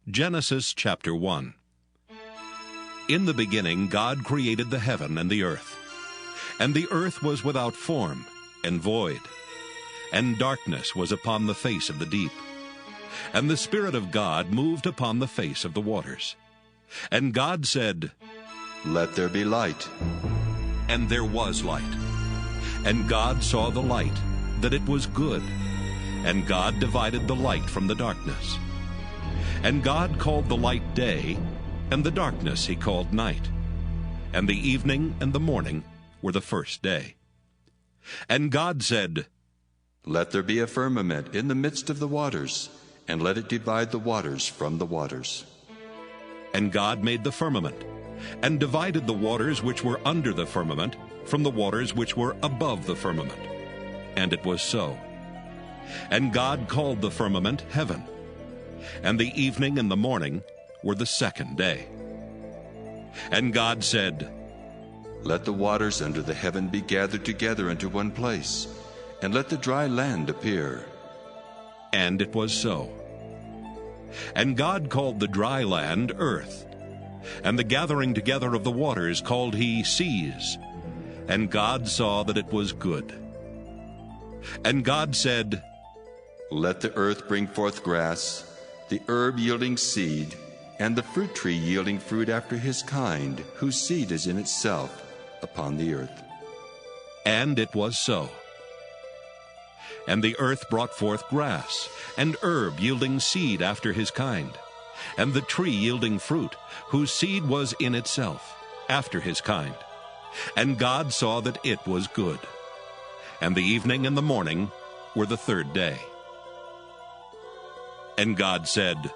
Genesis chapter 1. In the beginning God created the heaven and the earth. And the earth was without form and void, and darkness was upon the face of the deep. And the Spirit of God moved upon the face of the waters. And God said, "Let there be light." And there was light. And God saw the light, that it was good. And God divided the light from the darkness. And God called the light day, and the darkness he called night. And the evening and the morning were the first day. And God said, "Let there be a firmament in the midst of the waters, and let it divide the waters from the waters." And God made the firmament, and divided the waters which were under the firmament from the waters which were above the firmament. And it was so. And God called the firmament heaven. And the evening and the morning were the second day. And God said, "Let the waters under the heaven be gathered together into one place, and let the dry land appear." And it was so. And God called the dry land earth, and the gathering together of the waters called he seas. And God saw that it was good. And God said, "Let the earth bring forth grass, the herb yielding seed, and the fruit tree yielding fruit after his kind, whose seed is in itself, upon the earth." And it was so. And the earth brought forth grass, and herb yielding seed after his kind, and the tree yielding fruit, whose seed was in itself, after his kind. And God saw that it was good. And the evening and the morning were the third day. And God said,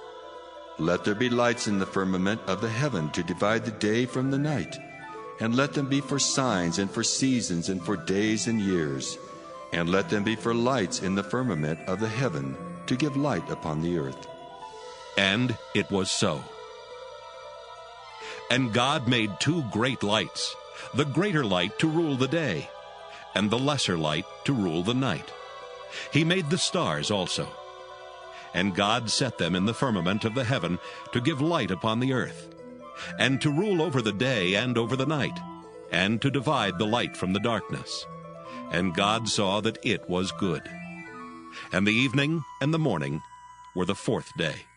"Let there be lights in the firmament of the heaven to divide the day from the night, and let them be for signs and for seasons and for days and years, and let them be for lights in the firmament of the heaven to give light upon the earth." And it was so. And God made two great lights, the greater light to rule the day, and the lesser light to rule the night. He made the stars also. And God set them in the firmament of the heaven to give light upon the earth, and to rule over the day and over the night, and to divide the light from the darkness. And God saw that it was good. And the evening and the morning were the fourth day.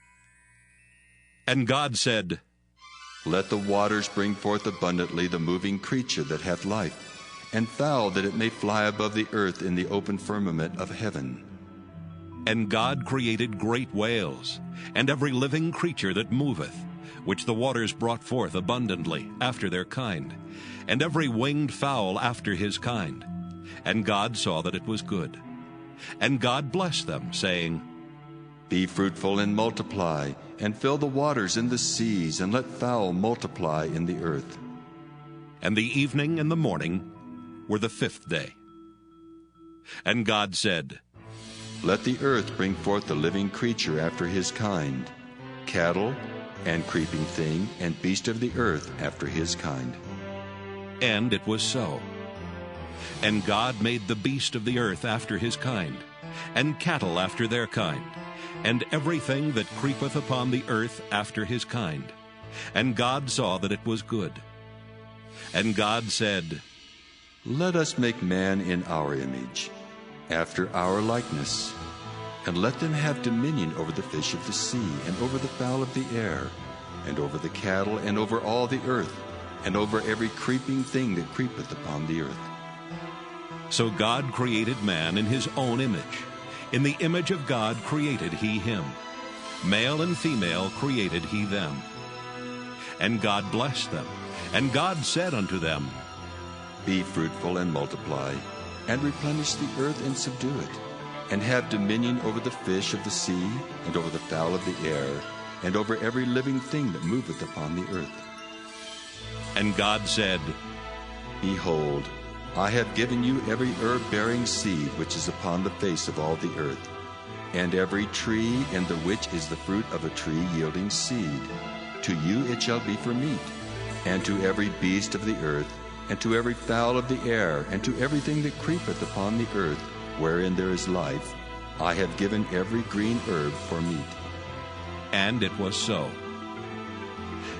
And God said, "Let the waters bring forth abundantly the moving creature that hath life, and fowl that it may fly above the earth in the open firmament of heaven." And God created great whales, and every living creature that moveth, which the waters brought forth abundantly after their kind, and every winged fowl after his kind. And God saw that it was good. And God blessed them, saying, "Be fruitful and multiply, and fill the waters in the seas, and let fowl multiply in the earth." And the evening and the morning were the fifth day. And God said, "Let the earth bring forth the living creature after his kind, cattle, and creeping thing, and beast of the earth after his kind." And it was so. And God made the beast of the earth after his kind, and cattle after their kind, and everything that creepeth upon the earth after his kind. And God saw that it was good. And God said, "Let us make man in our image, after our likeness, and let them have dominion over the fish of the sea, and over the fowl of the air, and over the cattle, and over all the earth, and over every creeping thing that creepeth upon the earth." So God created man in his own image. In the image of God created he him. Male and female created he them. And God blessed them. And God said unto them, "Be fruitful and multiply, and replenish the earth and subdue it, and have dominion over the fish of the sea, and over the fowl of the air, and over every living thing that moveth upon the earth." And God said, "Behold, I have given you every herb-bearing seed which is upon the face of all the earth, and every tree in the which is the fruit of a tree yielding seed. To you it shall be for meat, and to every beast of the earth, and to every fowl of the air, and to everything that creepeth upon the earth, wherein there is life, I have given every green herb for meat." And it was so.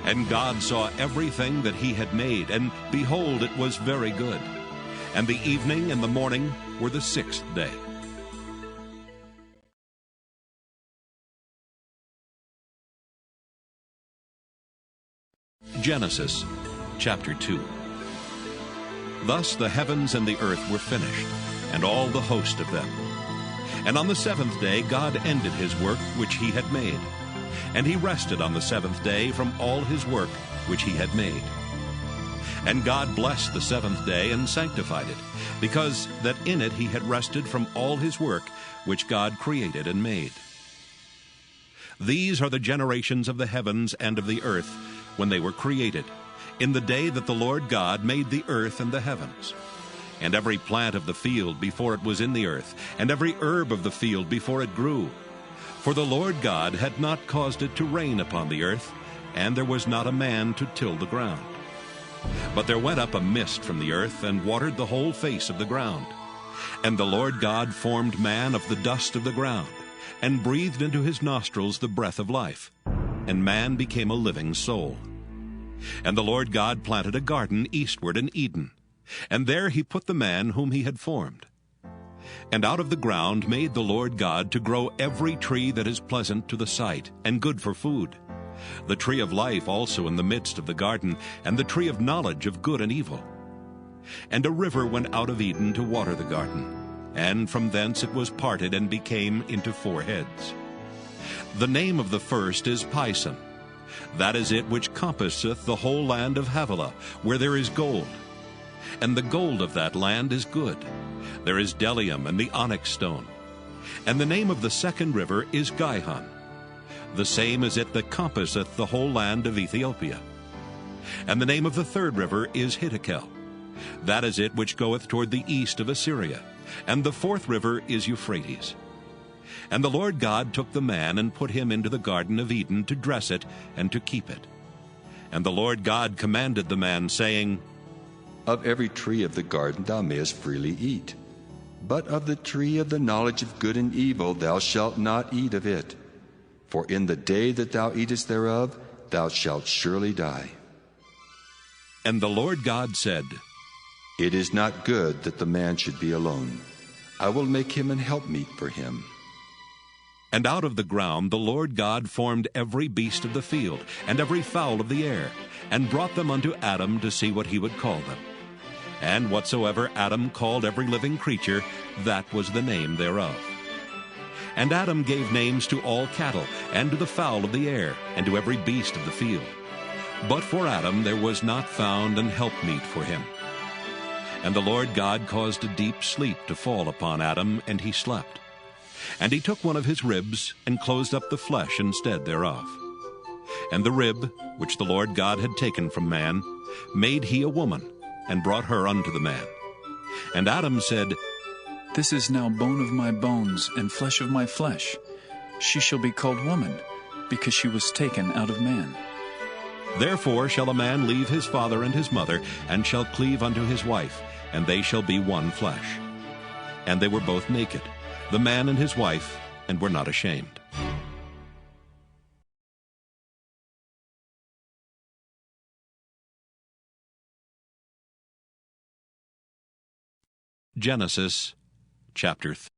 And God saw everything that he had made, and behold, it was very good. And the evening and the morning were the sixth day. Genesis chapter 2. Thus the heavens and the earth were finished, and all the host of them. And on the seventh day God ended his work which he had made. And he rested on the seventh day from all his work which he had made. And God blessed the seventh day and sanctified it, because that in it he had rested from all his work which God created and made. These are the generations of the heavens and of the earth when they were created, in the day that the Lord God made the earth and the heavens. And every plant of the field before it was in the earth, and every herb of the field before it grew. For the Lord God had not caused it to rain upon the earth, and there was not a man to till the ground. But there went up a mist from the earth, and watered the whole face of the ground. And the Lord God formed man of the dust of the ground, and breathed into his nostrils the breath of life. And man became a living soul. And the Lord God planted a garden eastward in Eden, and there he put the man whom he had formed. And out of the ground made the Lord God to grow every tree that is pleasant to the sight, and good for food, the tree of life also in the midst of the garden, and the tree of knowledge of good and evil. And a river went out of Eden to water the garden, and from thence it was parted and became into 4 heads. The name of the first is Pison. That is it which compasseth the whole land of Havilah, where there is gold. And the gold of that land is good. There is bdellium and the onyx stone. And the name of the second river is Gihon. The same is it that compasseth the whole land of Ethiopia. And the name of the third river is Hiddekel. That is it which goeth toward the east of Assyria. And the fourth river is Euphrates. And the Lord God took the man and put him into the garden of Eden to dress it and to keep it. And the Lord God commanded the man, saying, Of every tree of the garden thou mayest freely eat, but of the tree of the knowledge of good and evil thou shalt not eat of it. For in the day that thou eatest thereof thou shalt surely die. And the Lord God said, It is not good that the man should be alone. I will make him an helpmeet for him. And out of the ground the Lord God formed every beast of the field, and every fowl of the air, and brought them unto Adam to see what he would call them. And whatsoever Adam called every living creature, that was the name thereof. And Adam gave names to all cattle, and to the fowl of the air, and to every beast of the field. But for Adam there was not found an helpmeet for him. And the Lord God caused a deep sleep to fall upon Adam, and he slept. And he took one of his ribs, and closed up the flesh instead thereof. And the rib, which the Lord God had taken from man, made he a woman, and brought her unto the man. And Adam said, This is now bone of my bones, and flesh of my flesh. She shall be called woman, because she was taken out of man. Therefore shall a man leave his father and his mother, and shall cleave unto his wife, and they shall be one flesh. And they were both naked, the man and his wife, and were not ashamed. Genesis chapter 3.